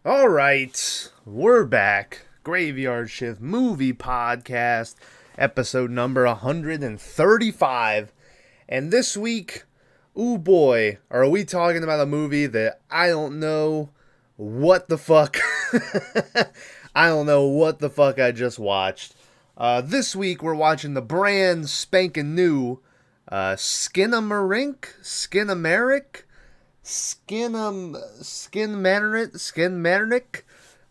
All right, we're back. Graveyard Shift Movie Podcast, episode number 135. And this week, ooh boy, are we talking about a movie that I don't know what the fuck. I don't know what the fuck I just watched. This week, we're watching the brand spanking new Skinamarink? Skinmarink.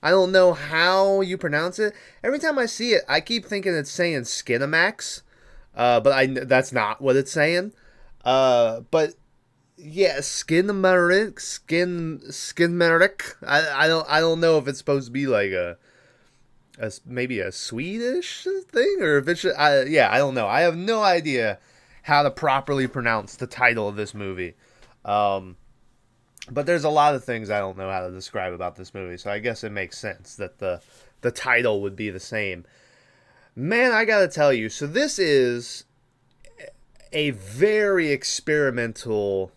I don't know how you pronounce it. Every time I see it, I keep thinking it's saying Skinamax, but that's not what it's saying. But yeah, Skinmarink. I don't know if it's supposed to be like maybe a Swedish thing or if it's I don't know. I have no idea how to properly pronounce the title of this movie. But there's a lot of things I don't know how to describe about this movie, so I guess it makes sense that the title would be the same. Man, I gotta tell you, so this is a very experimental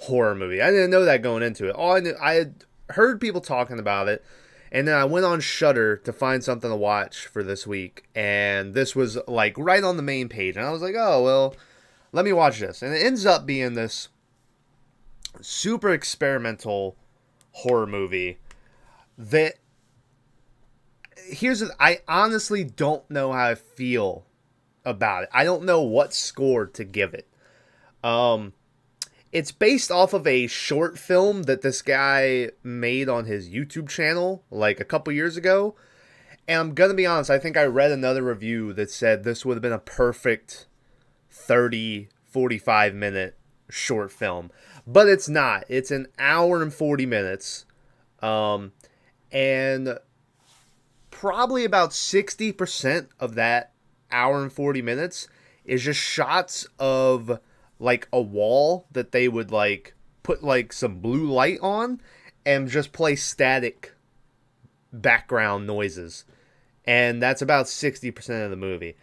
horror movie. I didn't know that going into it. I had heard people talking about it, and then I went on Shudder to find something to watch for this week, and this was like right on the main page, and I was like, oh well, let me watch this, and it ends up being this super experimental horror movie that I honestly don't know how I feel about it. I don't know what score to give it. It's based off of a short film that this guy made on his YouTube channel like a couple years ago. And I'm going to be honest, I think I read another review that said this would have been a perfect 30-45 minute short film, but it's not. It's an hour and 40 minutes, and probably about 60% of that hour and 40 minutes is just shots of like a wall that they would like put like some blue light on and just play static background noises, and that's about 60% of the movie.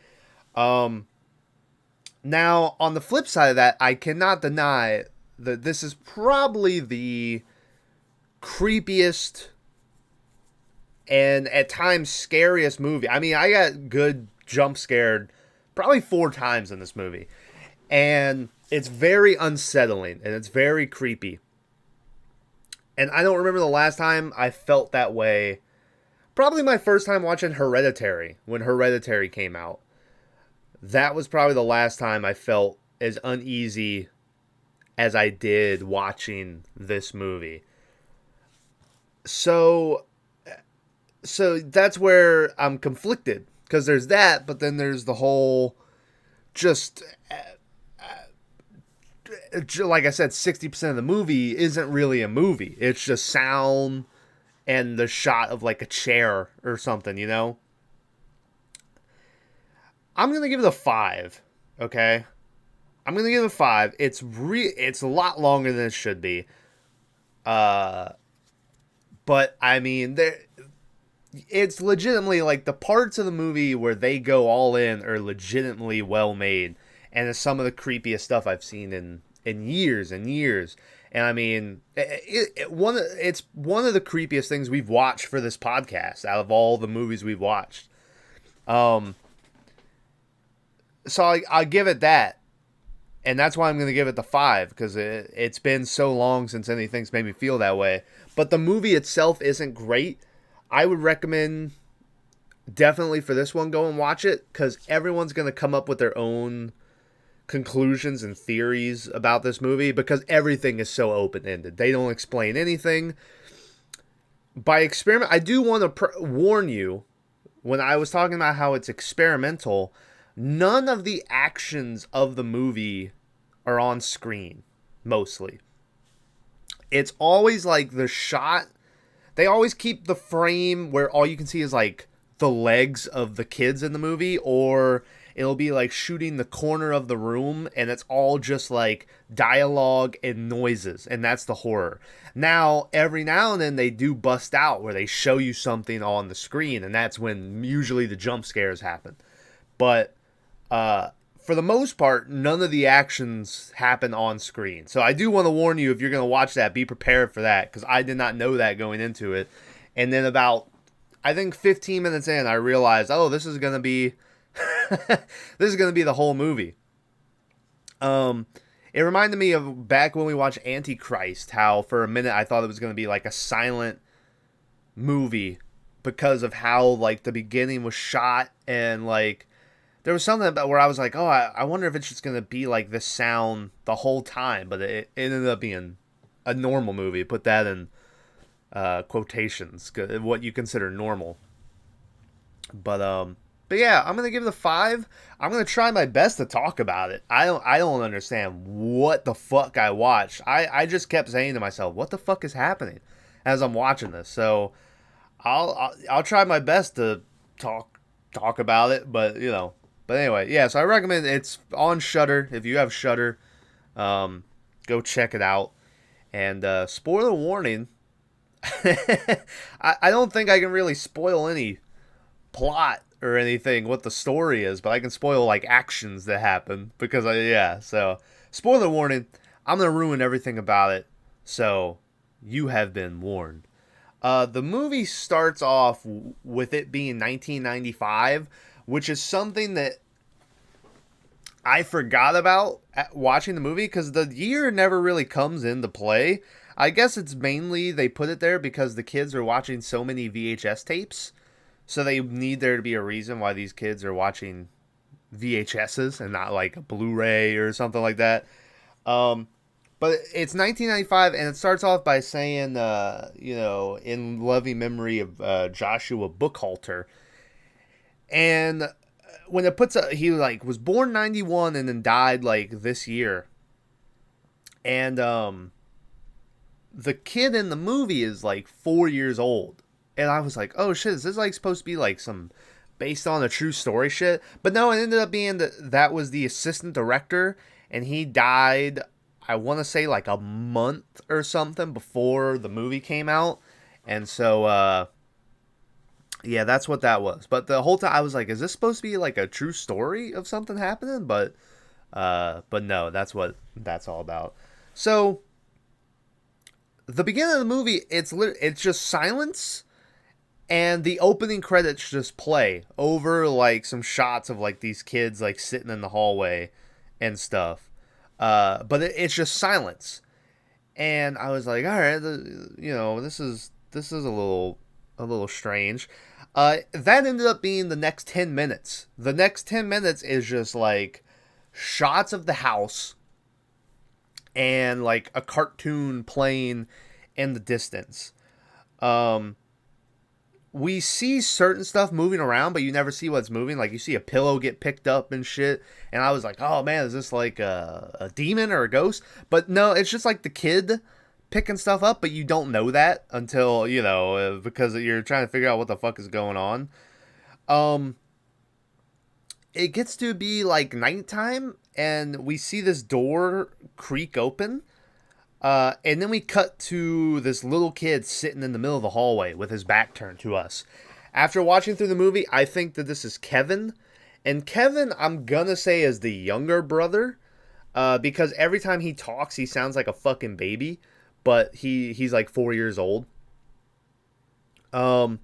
Now, on the flip side of that, I cannot deny that this is probably the creepiest and at times scariest movie. I mean, I got good jump scared probably 4 times in this movie. And it's very unsettling and it's very creepy. And I don't remember the last time I felt that way. Probably my first time watching Hereditary, when Hereditary came out. That was probably the last time I felt as uneasy as I did watching this movie. So that's where I'm conflicted, because there's that, but then there's the whole just like I said, 60% of the movie isn't really a movie. It's just sound and the shot of like a chair or something, you know? I'm going to give it a 5, okay? I'm going to give it a 5. It's a lot longer than it should be. But I mean, it's legitimately like the parts of the movie where they go all in are legitimately well made, and it's some of the creepiest stuff I've seen in years and years. And I mean, it's one of the creepiest things we've watched for this podcast out of all the movies we've watched. So I give it that, and that's why I'm going to give it the 5, because it's been so long since anything's made me feel that way. But the movie itself isn't great. I would recommend definitely for this one, go and watch it, because everyone's going to come up with their own conclusions and theories about this movie, because everything is so open-ended. They don't explain anything. By experiment, I do want to warn you, when I was talking about how it's experimental, none of the actions of the movie are on screen, mostly. It's always like the shot. They always keep the frame where all you can see is like the legs of the kids in the movie, or it'll be like shooting the corner of the room and it's all just like dialogue and noises, and that's the horror. Now, every now and then they do bust out where they show you something on the screen, and that's when usually the jump scares happen. But for the most part, none of the actions happen on screen. So I do want to warn you, if you're going to watch that, be prepared for that, because I did not know that going into it. And then about, I think 15 minutes in, I realized, oh, this is going to be, this is going to be the whole movie. It reminded me of back when we watched Antichrist, how for a minute I thought it was going to be like a silent movie because of how like the beginning was shot, and like there was something about where I was like, oh, I wonder if it's just going to be like this sound the whole time, but it ended up being a normal movie. Put that in quotations, what you consider normal. But yeah, I'm gonna give it a 5. I'm gonna try my best to talk about it. I don't understand what the fuck I watched. I just kept saying to myself, what the fuck is happening as I'm watching this. So I'll try my best to talk about it, but you know. But anyway, yeah. So I recommend it's on Shudder. If you have Shudder, go check it out. And spoiler warning. I don't think I can really spoil any plot or anything, what the story is, but I can spoil like actions that happen because so spoiler warning, I'm gonna ruin everything about it, so you have been warned. The movie starts off with it being 1995, which is something that I forgot about watching the movie because the year never really comes into play. I guess it's mainly they put it there because the kids are watching so many VHS tapes. So they need there to be a reason why these kids are watching VHSs and not like a Blu-ray or something like that. But it's 1995, and it starts off by saying, in loving memory of Joshua Buchalter. And when it puts he like was born 91 and then died like this year. And the kid in the movie is like 4 years old. And I was like, oh shit, is this like supposed to be like some based on a true story shit? But no, it ended up being that was the assistant director, and he died, I want to say like a month or something before the movie came out. And so, yeah, that's what that was. But the whole time I was like, is this supposed to be like a true story of something happening? But no, that's what that's all about. So the beginning of the movie, it's just silence. And the opening credits just play over like some shots of like these kids like sitting in the hallway and stuff. But it's just silence. And I was like, all right, this is a little strange. That ended up being the next 10 minutes. The next 10 minutes is just like shots of the house and like a cartoon playing in the distance. We see certain stuff moving around, but you never see what's moving. Like, you see a pillow get picked up and shit. And I was like, oh, man, is this like a demon or a ghost? But no, it's just like the kid picking stuff up, but you don't know that until, because you're trying to figure out what the fuck is going on. It gets to be like nighttime, and we see this door creak open. And then we cut to this little kid sitting in the middle of the hallway with his back turned to us. After watching through the movie, I think that this is Kevin. And Kevin, I'm gonna say, is the younger brother. Because every time he talks, he sounds like a fucking baby. But he's like 4 years old. And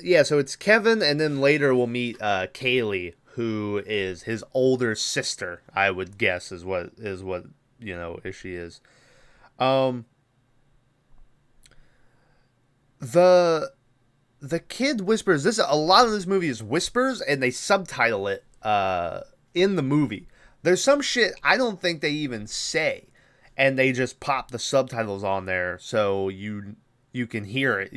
yeah, so it's Kevin, and then later we'll meet Kaylee, who is his older sister, I would guess is what if she is. The kid whispers. A lot of this movie is whispers, and they subtitle it in the movie. There's some shit I don't think they even say, and they just pop the subtitles on there so you can hear it.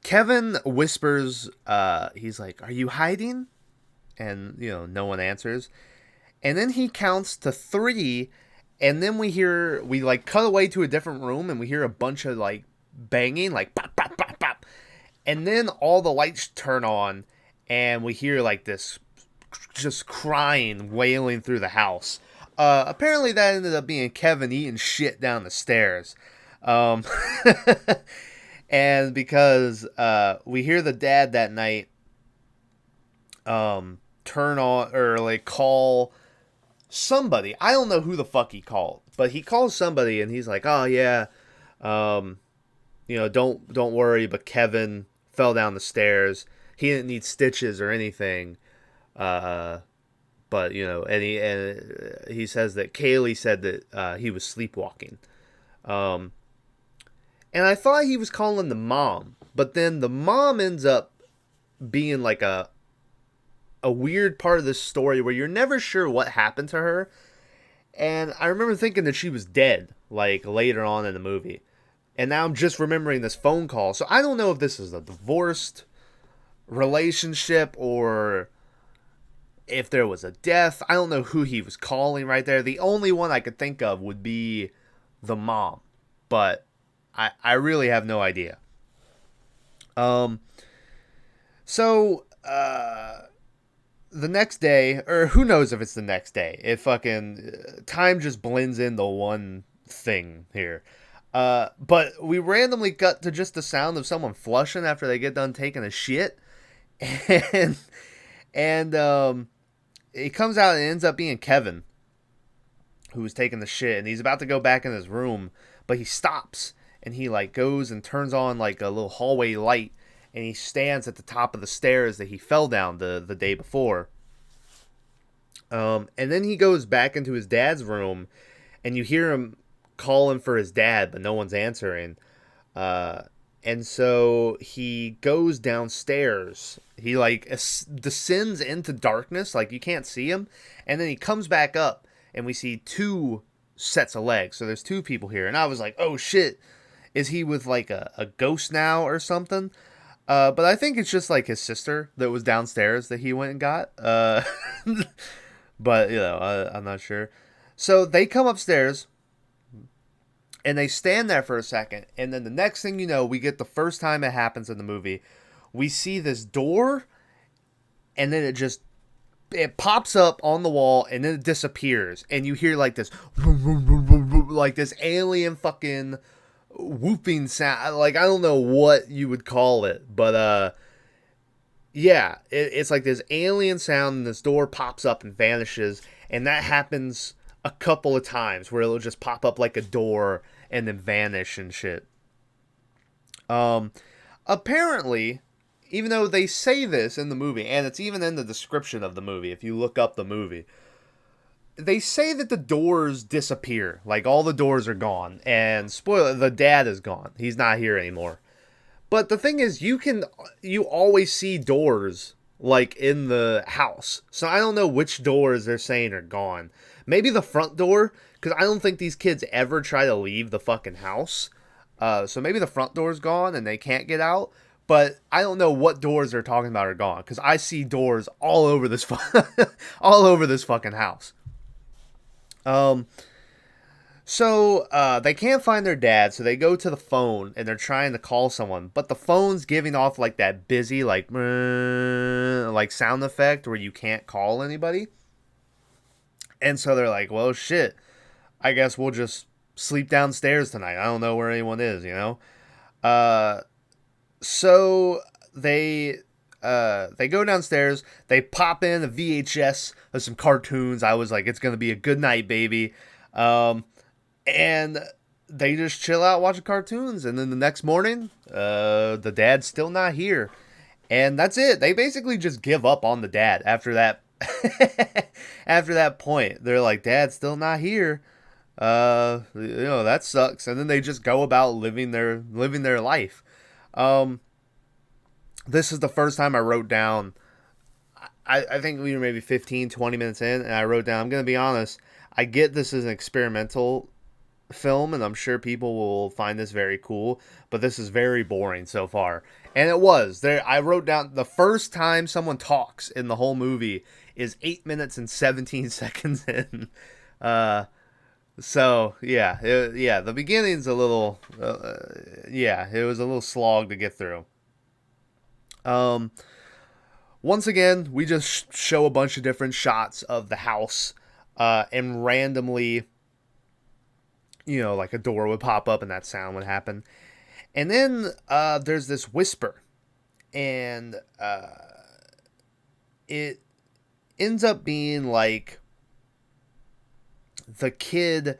Kevin whispers. He's like, "Are you hiding?" And no one answers. And then he counts to 3, and then we like cut away to a different room, and we hear a bunch of like banging, like pop, pop, pop, pop. And then all the lights turn on, and we hear like this just crying, wailing through the house. Apparently that ended up being Kevin eating shit down the stairs. And because we hear the dad that night turn on or like call somebody. I don't know who the fuck he called, but he calls somebody and he's like, "Oh yeah, don't worry, but Kevin fell down the stairs. He didn't need stitches or anything." But he says that Kaylee said that he was sleepwalking. And I thought he was calling the mom, but then the mom ends up being like a weird part of this story where you're never sure what happened to her. And I remember thinking that she was dead, like later on in the movie. And now I'm just remembering this phone call. So I don't know if this is a divorced relationship or if there was a death. I don't know who he was calling right there. The only one I could think of would be the mom. But I really have no idea. So the next day, or who knows if it's the next day. It fucking time just blends into one thing here. But we randomly cut to just the sound of someone flushing after they get done taking a shit. And it comes out and it ends up being Kevin who was taking the shit, and he's about to go back in his room, but he stops and he like goes and turns on like a little hallway light, and he stands at the top of the stairs that he fell down the day before. And then he goes back into his dad's room, and you hear him calling for his dad, but no one's answering. And so he goes downstairs. He like descends into darkness, like you can't see him. And then he comes back up, and we see two sets of legs. So there's two people here. And I was like, oh shit, is he with like a ghost now or something? But I think it's just like his sister that was downstairs that he went and got. But, I'm not sure. So they come upstairs, and they stand there for a second. And then the next thing you know, we get the first time it happens in the movie. We see this door, and then it pops up on the wall, and then it disappears. And you hear like this, like this alien fucking whooping sound. Like, I don't know what you would call it, but yeah, it's like this alien sound, and this door pops up and vanishes. And that happens a couple of times where it'll just pop up like a door and then vanish and shit. Apparently, even though they say this in the movie, and it's even in the description of the movie, if you look up the movie, they say that the doors disappear. Like, all the doors are gone. And spoiler, the dad is gone. He's not here anymore. But the thing is, you always see doors, like, in the house. So I don't know which doors they're saying are gone. Maybe the front door, because I don't think these kids ever try to leave the fucking house. So maybe the front door's gone and they can't get out. But I don't know what doors they're talking about are gone, because I see doors all over this all over this fucking house. So they can't find their dad, so they go to the phone and they're trying to call someone, but the phone's giving off like that busy like sound effect where you can't call anybody. And so they're like, well, shit, I guess we'll just sleep downstairs tonight. I don't know where anyone is, So they go downstairs, they pop in a VHS of some cartoons. I was like, it's going to be a good night, baby. And they just chill out watching cartoons. And then the next morning, the dad's still not here. And that's it. They basically just give up on the dad after that. After that point, they're like, Dad's still not here. That sucks. And then they just go about living their life. This is the first time I wrote down, I think we were maybe 15, 20 minutes in, and I wrote down, I'm going to be honest, I get this is an experimental film, and I'm sure people will find this very cool, but this is very boring so far. And it was. I wrote down, the first time someone talks in the whole movie is 8 minutes and 17 seconds in. So, yeah, the beginning's a little, it was a little slog to get through. Once again, we just show a bunch of different shots of the house, and randomly, like a door would pop up and that sound would happen. And then, there's this whisper, and, it ends up being like the kid,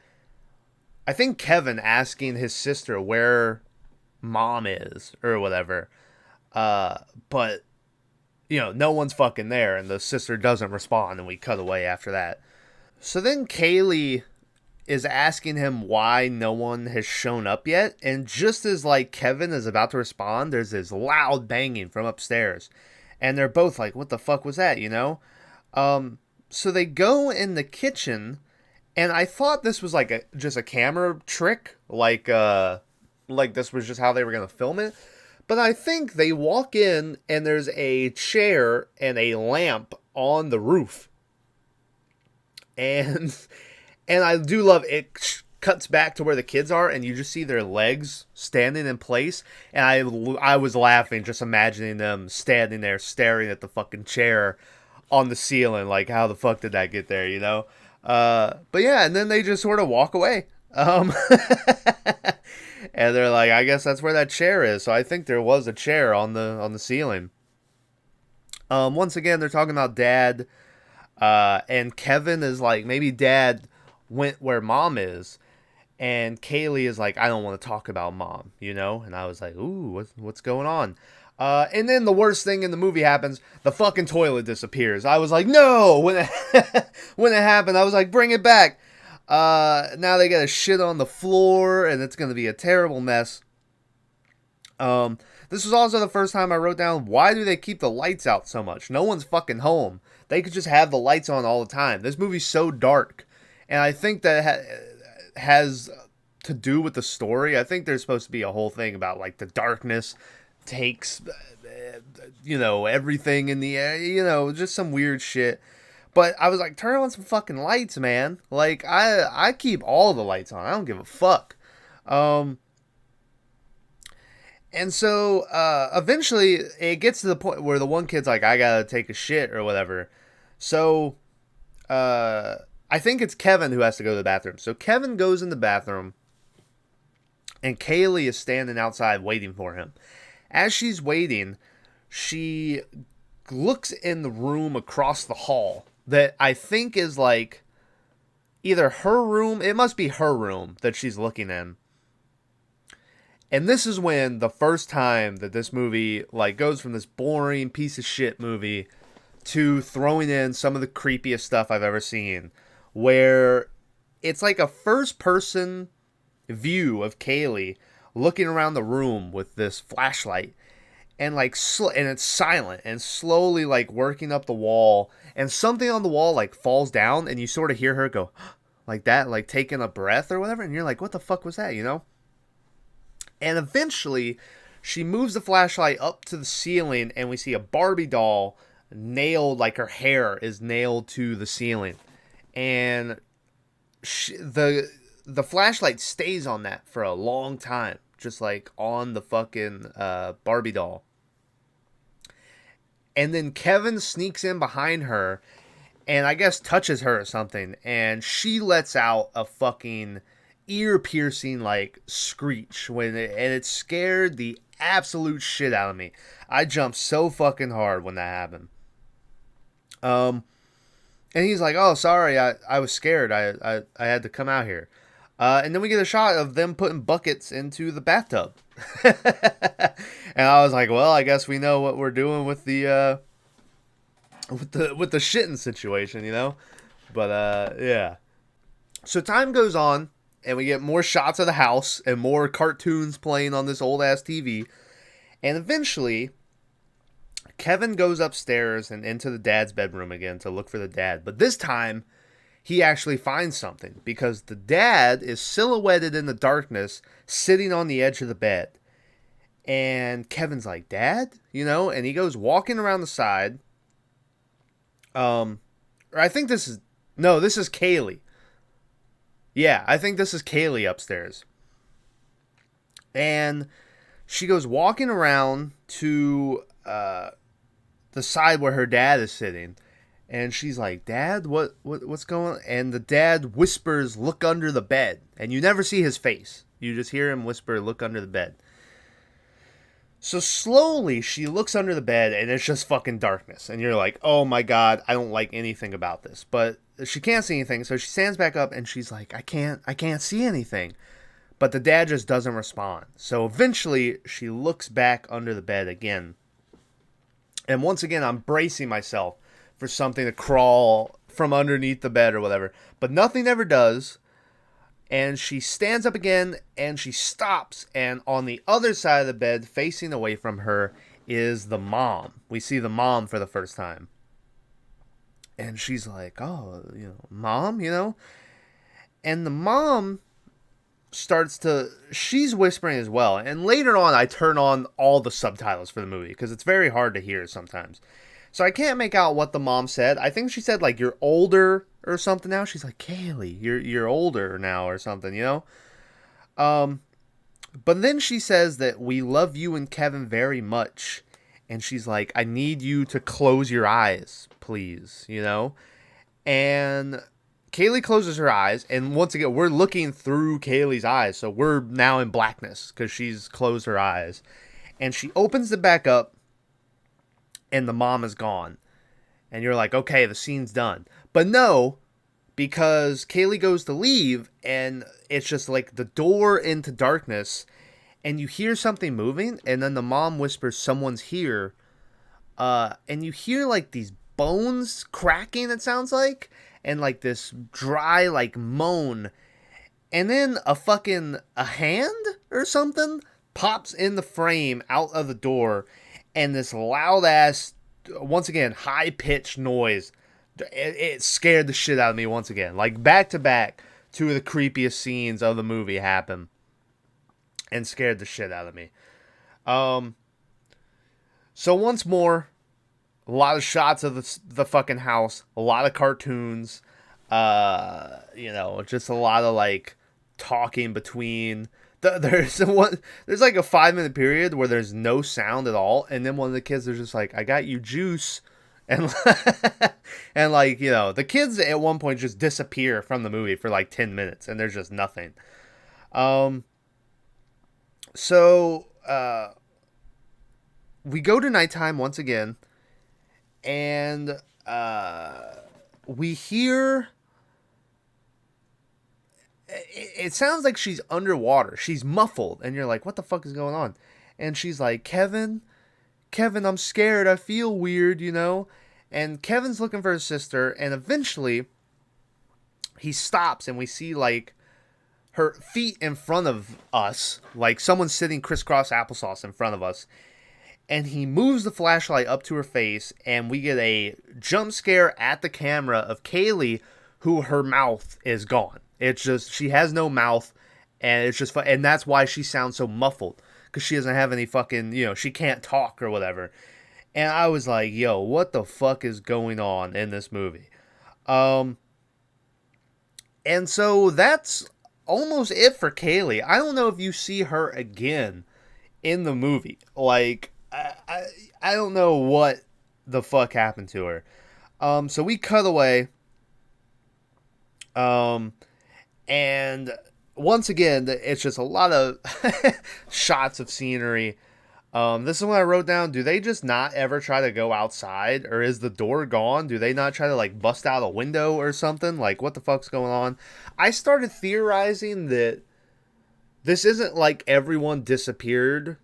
I think Kevin asking his sister where mom is or whatever. But no one's fucking there, and the sister doesn't respond, and we cut away after that. So then Kaylee is asking him why no one has shown up yet, and just as like Kevin is about to respond, there's this loud banging from upstairs, and they're both like, "What the fuck was that?" So they go in the kitchen, and I thought this was like just a camera trick, like this was just how they were gonna film it. But I think they walk in and there's a chair and a lamp on the roof. And I do love it. Cuts back to where the kids are and you just see their legs standing in place. And I was laughing just imagining them standing there staring at the fucking chair on the ceiling. Like, how the fuck did that get there, But yeah, and then they just sort of walk away. And they're like, I guess that's where that chair is. So I think there was a chair on the ceiling. Once again, they're talking about Dad. And Kevin is like, maybe Dad went where Mom is. And Kaylee is like, I don't want to talk about Mom, And I was like, ooh, what's going on? And then the worst thing in the movie happens. The fucking toilet disappears. I was like, no! When it happened, I was like, bring it back. Now they got a shit on the floor, and it's going to be a terrible mess. This was also the first time I wrote down, why do they keep the lights out so much? No one's fucking home. They could just have the lights on all the time. This movie's so dark. And I think that has to do with the story. I think there's supposed to be a whole thing about, like, the darkness takes, everything in the air, just some weird shit. But I was like, turn on some fucking lights, man. Like, I keep all the lights on. I don't give a fuck. And so, eventually, it gets to the point where the one kid's like, I gotta take a shit or whatever. So, I think it's Kevin who has to go to the bathroom. So, Kevin goes in the bathroom, and Kaylee is standing outside waiting for him. As she's waiting, she looks in the room across the hall that I think is like either her room. It must be her room that she's looking in. And this is when the first time that this movie like goes from this boring piece of shit movie to throwing in some of the creepiest stuff I've ever seen, where it's like a first person view of Kaylee looking around the room with this flashlight. And like, and it's silent and slowly like working up the wall, and something on the wall like falls down, and you sort of hear her go like that, like taking a breath or whatever, and you're like, what the fuck was that, And eventually, she moves the flashlight up to the ceiling, and we see a Barbie doll nailed, like her hair is nailed to the ceiling, and the flashlight stays on that for a long time, just like on the fucking Barbie doll. And then Kevin sneaks in behind her and I guess touches her or something. And she lets out a fucking ear-piercing, like, screech. And it scared the absolute shit out of me. I jumped so fucking hard when that happened. And he's like, oh, sorry, I was scared. I had to come out here. And then we get a shot of them putting buckets into the bathtub. And I was like, well, I guess we know what we're doing with the shitting situation, But yeah. So time goes on, and we get more shots of the house and more cartoons playing on this old ass TV. And eventually, Kevin goes upstairs and into the dad's bedroom again to look for the dad. But this time, he actually finds something, because the dad is silhouetted in the darkness, sitting on the edge of the bed. And Kevin's like, Dad? And he goes walking around the side. Or I think this is Kaylee. Yeah, I think this is Kaylee upstairs. And she goes walking around to the side where her dad is sitting. And she's like, Dad, what's going on? And the dad whispers, look under the bed. And you never see his face. You just hear him whisper, look under the bed. So slowly she looks under the bed, and it's just fucking darkness. And you're like, oh my God, I don't like anything about this. But she can't see anything, so she stands back up and she's like, I can't see anything. But the dad just doesn't respond. So eventually she looks back under the bed again. And once again, I'm bracing myself for something to crawl from underneath the bed or whatever. But nothing ever does. And she stands up again and she stops. And on the other side of the bed, facing away from her, is the mom. We see the mom for the first time. And she's like, oh, Mom, And the mom she's whispering as well. And later on, I turn on all the subtitles for the movie because it's very hard to hear sometimes. So I can't make out what the mom said. I think she said, like, you're older or something now. She's like, Kaylee, you're older now or something, But then she says that we love you and Kevin very much. And she's like, I need you to close your eyes, please, And Kaylee closes her eyes, and once again, we're looking through Kaylee's eyes, so we're now in blackness because she's closed her eyes. And she opens it back up, and the mom is gone. And you're like, okay, the scene's done. But no, because Kaylee goes to leave, and it's just like the door into darkness, and you hear something moving, and then the mom whispers, someone's here. And you hear like these bones cracking, it sounds like. And like this dry like moan, and then a hand or something pops in the frame out of the door, and this loud ass, once again, high pitched noise. It scared the shit out of me once again. Like back to back, two of the creepiest scenes of the movie happen, and scared the shit out of me. So once more, a lot of shots of the fucking house, a lot of cartoons, just a lot of like talking between. There's like a 5-minute period where there's no sound at all, and then one of the kids is just like, "I got you juice," and and like the kids at one point just disappear from the movie for like 10 minutes, and there's just nothing. So we go to nighttime once again. And we hear, it sounds like she's underwater. She's muffled. And you're like, what the fuck is going on? And she's like, Kevin, I'm scared. I feel weird, And Kevin's looking for his sister. And eventually, he stops. And we see, like, her feet in front of us. Like, someone's sitting crisscross applesauce in front of us. And he moves the flashlight up to her face, and we get a jump scare at the camera of Kaylee, who her mouth is gone. It's just, she has no mouth, and it's just, and that's why she sounds so muffled, because she doesn't have any fucking, she can't talk or whatever. And I was like, yo, what the fuck is going on in this movie? And so that's almost it for Kaylee. I don't know if you see her again in the movie. Like, I don't know what the fuck happened to her. So we cut away. And once again, it's just a lot of shots of scenery. This is what I wrote down. Do they just not ever try to go outside? Or is the door gone? Do they not try to like bust out a window or something? Like, what the fuck's going on? I started theorizing that this isn't like everyone disappeared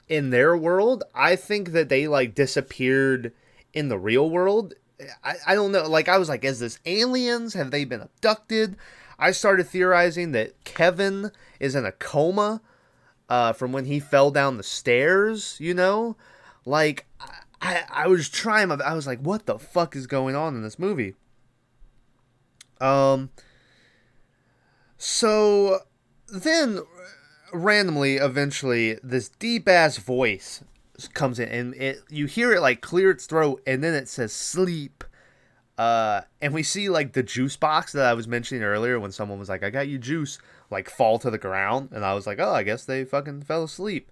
in their world. I think that they like disappeared in the real world. I don't know. Like, I was like, is this aliens? Have they been abducted? I started theorizing that Kevin is in a coma from when he fell down the stairs, Like, I was trying, I was like, what the fuck is going on in this movie? So then randomly, eventually, this deep ass voice comes in, and you hear it like clear its throat, and then it says sleep. And we see like the juice box that I was mentioning earlier when someone was like, I got you juice, like fall to the ground, and I was like, oh, I guess they fucking fell asleep.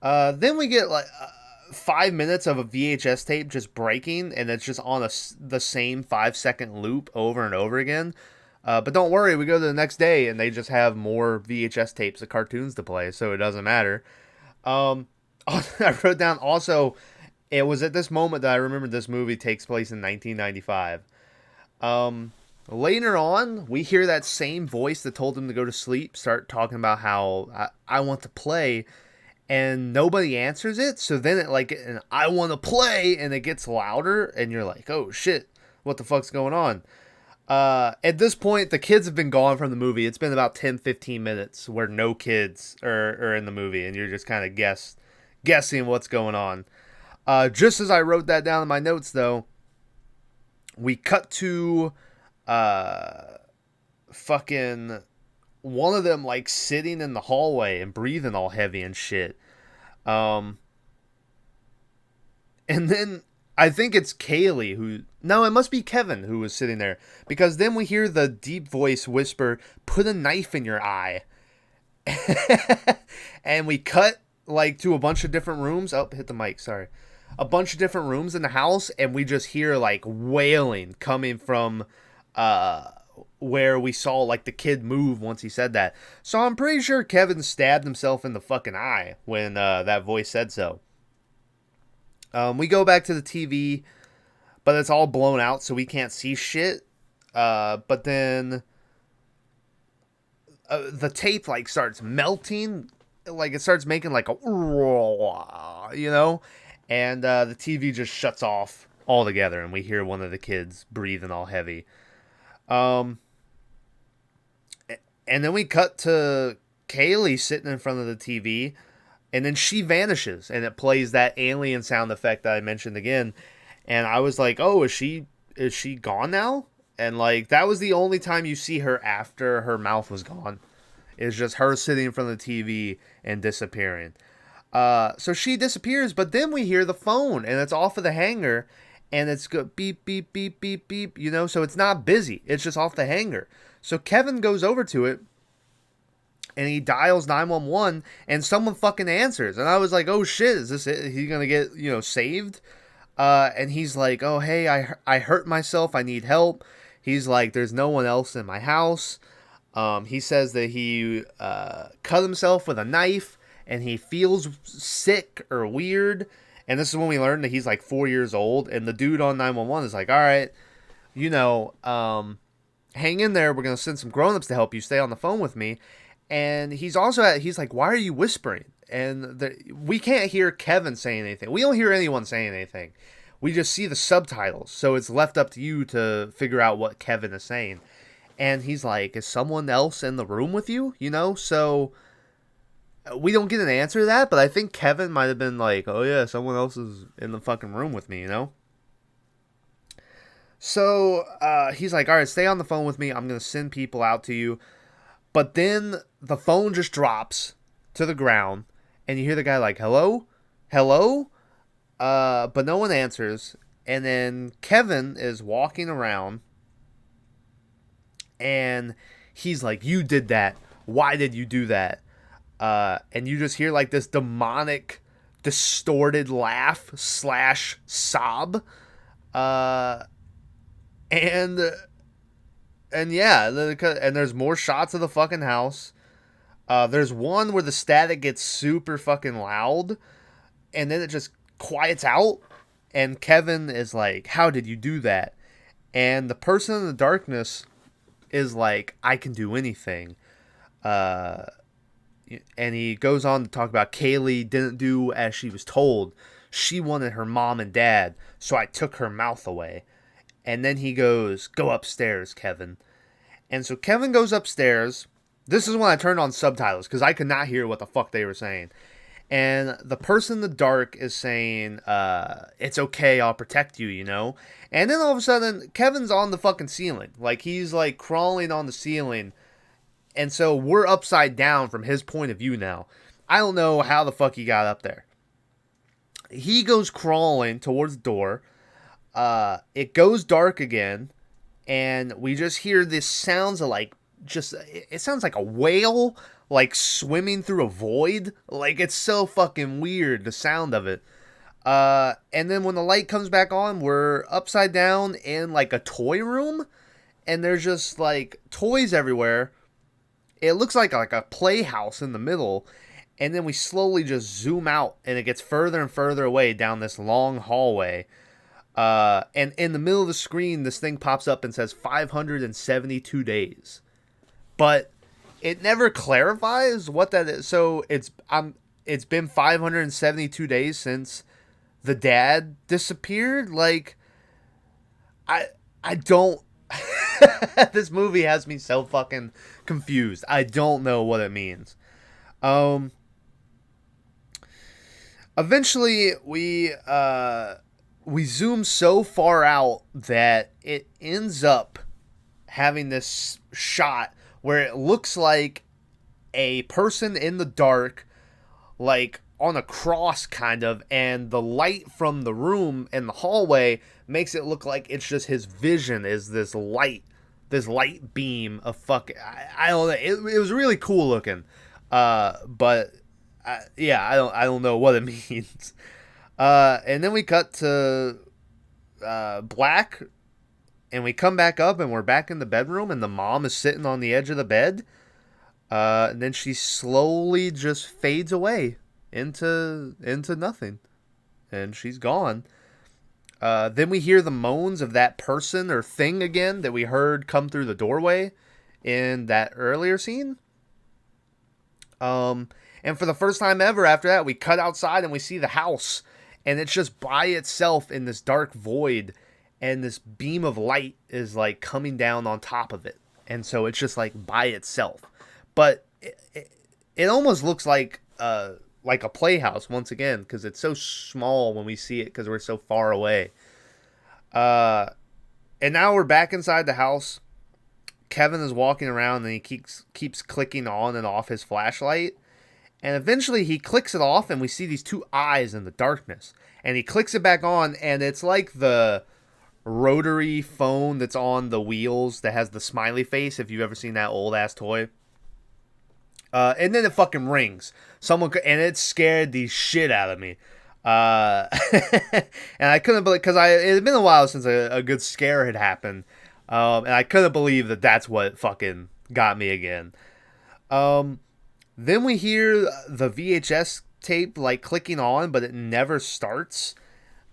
Then we get like 5 minutes of a VHS tape just breaking, and it's just on the same 5-second loop over and over again. But don't worry, we go to the next day, and they just have more VHS tapes of cartoons to play, so it doesn't matter. I wrote down also, it was at this moment that I remembered this movie takes place in 1995. Later on, we hear that same voice that told him to go to sleep start talking about how I want to play, and nobody answers it. So then it like, and I want to play, and it gets louder, and you're like, oh shit, what the fuck's going on? At this point, the kids have been gone from the movie. It's been about 10-15 minutes where no kids are in the movie, and you're just kind of guessing what's going on. Just as I wrote that down in my notes, though, we cut to fucking one of them like sitting in the hallway and breathing all heavy and shit. And then I think it's Kaylee who... No, it must be Kevin who was sitting there. Because then we hear the deep voice whisper, put a knife in your eye. And we cut like to a bunch of different rooms. Oh, hit the mic, sorry. A bunch of different rooms in the house, and we just hear like wailing coming from where we saw like the kid move once he said that. So I'm pretty sure Kevin stabbed himself in the fucking eye when that voice said so. We go back to the TV, but it's all blown out, so we can't see shit. But then the tape like starts melting, like it starts making like a, you know, and the TV just shuts off altogether, and we hear one of the kids breathing all heavy. And then we cut to Kaylee sitting in front of the TV. And then she vanishes, and it plays that alien sound effect that I mentioned again. And I was like, oh, is she gone now? And like, that was the only time you see her after her mouth was gone. It's just her sitting in front of the TV and disappearing. So she disappears, but then we hear the phone, and it's off of the hanger, and it's go beep, beep, beep, beep, beep, you know? So it's not busy. It's just off the hanger. So Kevin goes over to it, and he dials 911, and someone fucking answers. And I was like, oh shit, is this it? He gonna get, you know, saved? And he's like, oh, hey, I hurt myself. I need help. He's like, there's no one else in my house. He says that he cut himself with a knife, and he feels sick or weird. And this is when we learn that he's like 4 years old. And the dude on 911 is like, all right, you know, hang in there. We're going to send some grown-ups to help you. Stay on the phone with me. And he's like, why are you whispering? And we can't hear Kevin saying anything. We don't hear anyone saying anything. We just see the subtitles. So it's left up to you to figure out what Kevin is saying. And he's like, is someone else in the room with you? You know? So we don't get an answer to that. But I think Kevin might have been like, oh yeah, someone else is in the fucking room with me, you know? So he's like, all right, stay on the phone with me. I'm going to send people out to you. But then the phone just drops to the ground, and you hear the guy like, hello? Hello? But no one answers. And then Kevin is walking around, and he's like, you did that. Why did you do that? And you just hear like this demonic, distorted laugh / sob. And yeah, and there's more shots of the fucking house. There's one where the static gets super fucking loud, and then it just quiets out. And Kevin is like, how did you do that? And the person in the darkness is like, I can do anything. And he goes on to talk about Kaylee didn't do as she was told. She wanted her mom and dad, so I took her mouth away. And then he goes, go upstairs, Kevin. And so Kevin goes upstairs. This is when I turned on subtitles, because I could not hear what the fuck they were saying. And the person in the dark is saying, it's okay, I'll protect you, you know? And then all of a sudden, Kevin's on the fucking ceiling. Like, he's like crawling on the ceiling. And so we're upside down from his point of view now. I don't know how the fuck he got up there. He goes crawling towards the door. It goes dark again, and we just hear this sounds of like, it sounds like a whale, like swimming through a void. Like, it's so fucking weird, the sound of it. And then when the light comes back on, we're upside down in like a toy room, and there's just like toys everywhere. It looks like a playhouse in the middle. And then we slowly just zoom out, and it gets further and further away down this long hallway. And in the middle of the screen, this thing pops up and says 572 days. But it never clarifies what that is. So it's been 572 days since the dad disappeared. Like, I don't. This movie has me so fucking confused. I don't know what it means. Eventually we zoom so far out that it ends up having this shot where it looks like a person in the dark, like on a cross kind of, and the light from the room in the hallway makes it look like it's just his vision is this light beam of fucking, I don't know, it was really cool looking, but yeah, I don't know what it means. And then we cut to black, and we come back up, and we're back in the bedroom, and the mom is sitting on the edge of the bed. And then she slowly just fades away into nothing, and she's gone. Then we hear the moans of that person or thing again that we heard come through the doorway in that earlier scene. And for the first time ever after that, we cut outside and we see the house, and it's just by itself in this dark void, and this beam of light is like coming down on top of it. And so it's just like by itself. But it almost looks like a playhouse once again, because it's so small when we see it because we're so far away. And now we're back inside the house. Kevin is walking around, and he keeps clicking on and off his flashlight. And eventually he clicks it off, and we see these two eyes in the darkness. And he clicks it back on, and it's like the rotary phone that's on the wheels that has the smiley face, if you've ever seen that old-ass toy. And then it fucking rings. And it scared the shit out of me. And I couldn't believe, because it had been a while since a good scare had happened. And I couldn't believe that that's what fucking got me again. Then we hear the VHS tape like clicking on, but it never starts.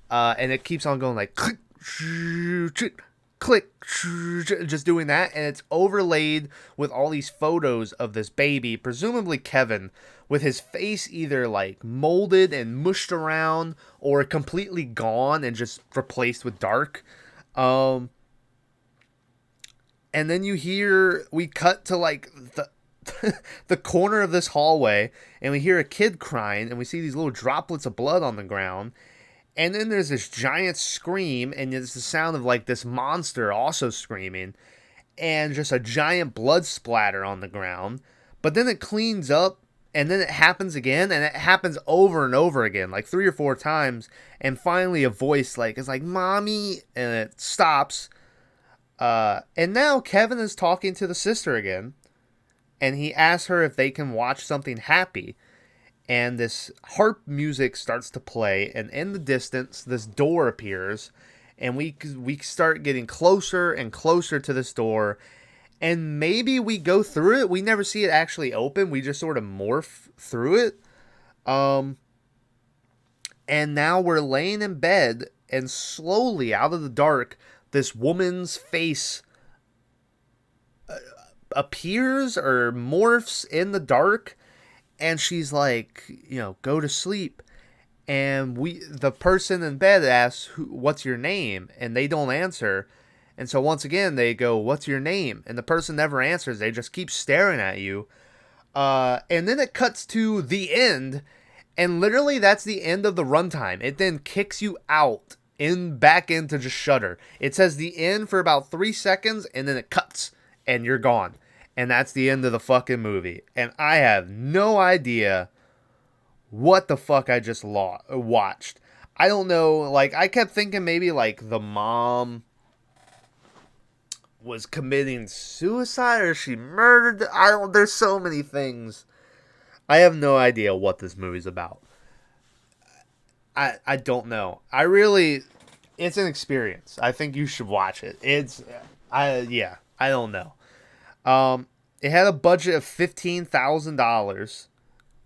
And it keeps on going like click, click, just doing that. And it's overlaid with all these photos of this baby, presumably Kevin, with his face either like molded and mushed around or completely gone and just replaced with dark. And then we cut to like the corner of this hallway, and we hear a kid crying, and we see these little droplets of blood on the ground. And then there's this giant scream, and there's the sound of like this monster also screaming, and just a giant blood splatter on the ground. But then it cleans up, and then it happens again, and it happens over and over again, like 3 or 4 times. And finally a voice is like, "Mommy," and it stops. And now Kevin is talking to the sister again, and he asks her if they can watch something happy. And this harp music starts to play, and in the distance, this door appears, and we start getting closer and closer to this door, and maybe we go through it. We never see it actually open. We just sort of morph through it. And now we're laying in bed, and slowly out of the dark, this woman's face appears or morphs in the dark, and she's like, go to sleep. And the person in bed asks, "What's your name?" And they don't answer. And so once again they go, "What's your name?" And the person never answers. They just keep staring at you. And then it cuts to the end, and literally that's the end of the runtime. It then kicks you out back into just Shudder. It says the end for about 3 seconds, and then it cuts, and you're gone. And that's the end of the fucking movie. And I have no idea what the fuck I just watched. I don't know. Like, I kept thinking maybe like the mom was committing suicide or she murdered. There's so many things. I have no idea what this movie's about. I don't know. It's an experience. I think you should watch it. I don't know. It had a budget of $15,000,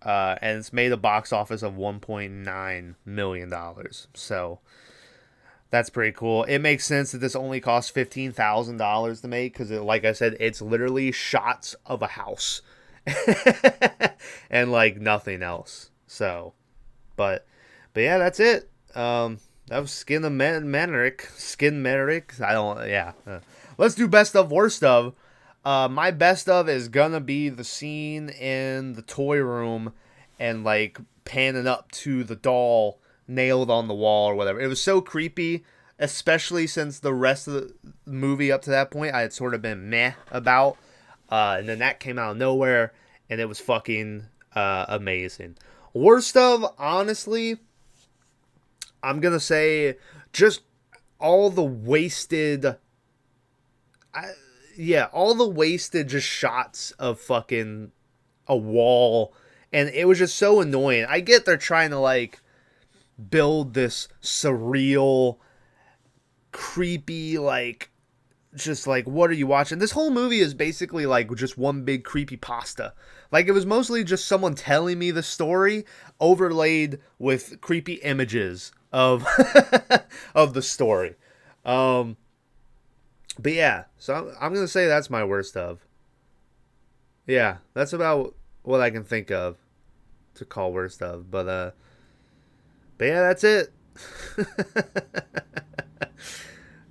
and it's made a box office of $1.9 million. So That's pretty cool. It makes sense that this only costs $15,000 to make because, like I said, it's literally shots of a house and like nothing else. So, but yeah, that's it. That was Skinamarink. I don't. Yeah. Let's do best of, worst of. My best of is gonna be the scene in the toy room and like panning up to the doll nailed on the wall or whatever. It was so creepy, especially since the rest of the movie up to that point I had sort of been meh about. And then that came out of nowhere and it was fucking amazing. Worst of, honestly, I'm gonna say just all the wasted all the wasted just shots of fucking a wall, and it was just so annoying. I get they're trying to like build this surreal, creepy, like just like, what are you watching? This whole movie is basically like just one big creepy pasta. Like, it was mostly just someone telling me the story overlaid with creepy images of of the story. But yeah, so I'm gonna say that's my worst of. Yeah, that's about what I can think of to call worst of. But yeah, that's it.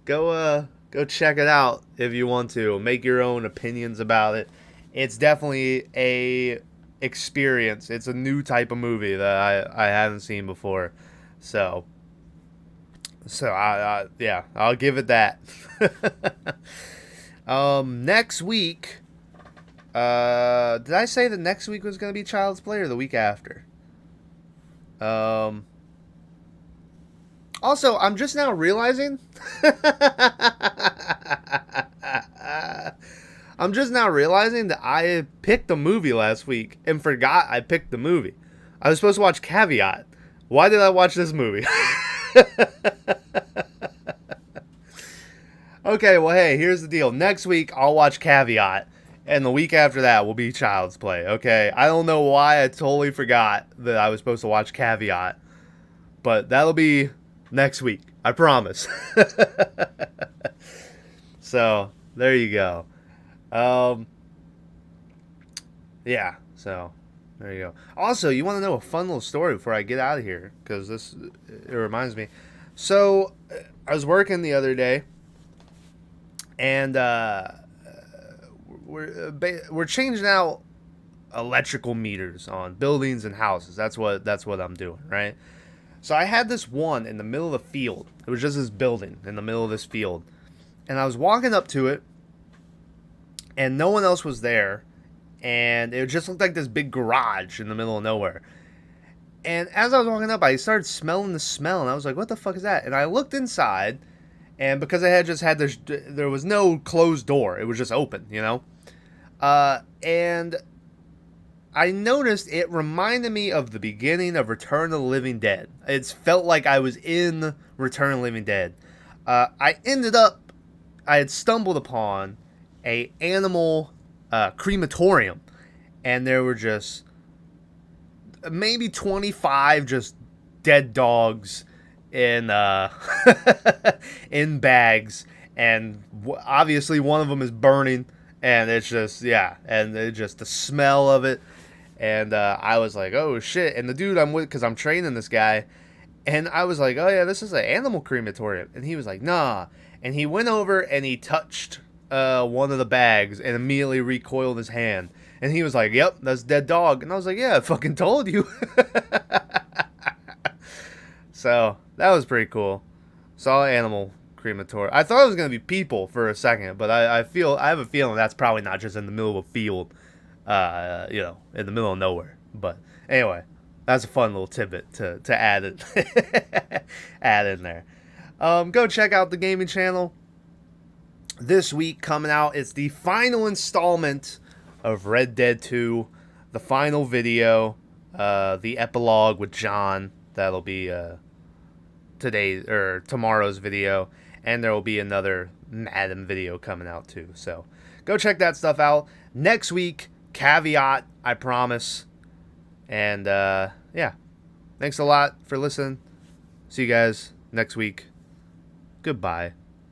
Go check it out if you want to. Make your own opinions about it. It's definitely a experience. It's a new type of movie that I haven't seen before. So yeah, I'll give it that. Next week, did I say that next week was going to be Child's Play or the week after? Also, I'm just now realizing that I picked a movie last week and forgot I picked the movie. I was supposed to watch Caveat. Why did I watch this movie? Okay, well, hey, here's the deal. Next week, I'll watch Caveat, and the week after that will be Child's Play, okay? I don't know why I totally forgot that I was supposed to watch Caveat, but that'll be next week. I promise. So, there you go. Yeah, so there you go. Also, you want to know a fun little story before I get out of here, because it reminds me. So, I was working the other day, and we're changing out electrical meters on buildings and houses. That's what I'm doing, right? So I had this one in the middle of the field. It was just this building in the middle of this field, and I was walking up to it, and no one else was there, and it just looked like this big garage in the middle of nowhere. And as I was walking up, I started smelling the smell, and I was like, what the fuck is that? And I looked inside, and because I had just had this, there was no closed door. It was just open, you know? And I noticed it reminded me of the beginning of Return of the Living Dead. It felt like I was in Return of the Living Dead. I had stumbled upon a animal crematorium, and there were just maybe 25 just dead dogs in in bags, and obviously one of them is burning, and it's just, yeah, and it just the smell of it, and I was like, oh shit. And the dude I'm with, because I'm training this guy, and I was like, oh yeah, this is an animal crematorium, and he was like, nah, and he went over and he touched one of the bags and immediately recoiled his hand. And he was like, yep, that's a dead dog. And I was like, yeah, I fucking told you. So, that was pretty cool. Saw animal crematorium. I thought it was going to be people for a second, but I have a feeling that's probably not just in the middle of a field, in the middle of nowhere. But anyway, that's a fun little tidbit to add in there. Go check out the gaming channel. This week coming out, it's the final installment of Red Dead 2, the final video, the epilogue with John. That'll be tomorrow's video, and there will be another Madden video coming out too. So go check that stuff out. Next week, Caveat, I promise. And yeah, thanks a lot for listening. See you guys next week. Goodbye.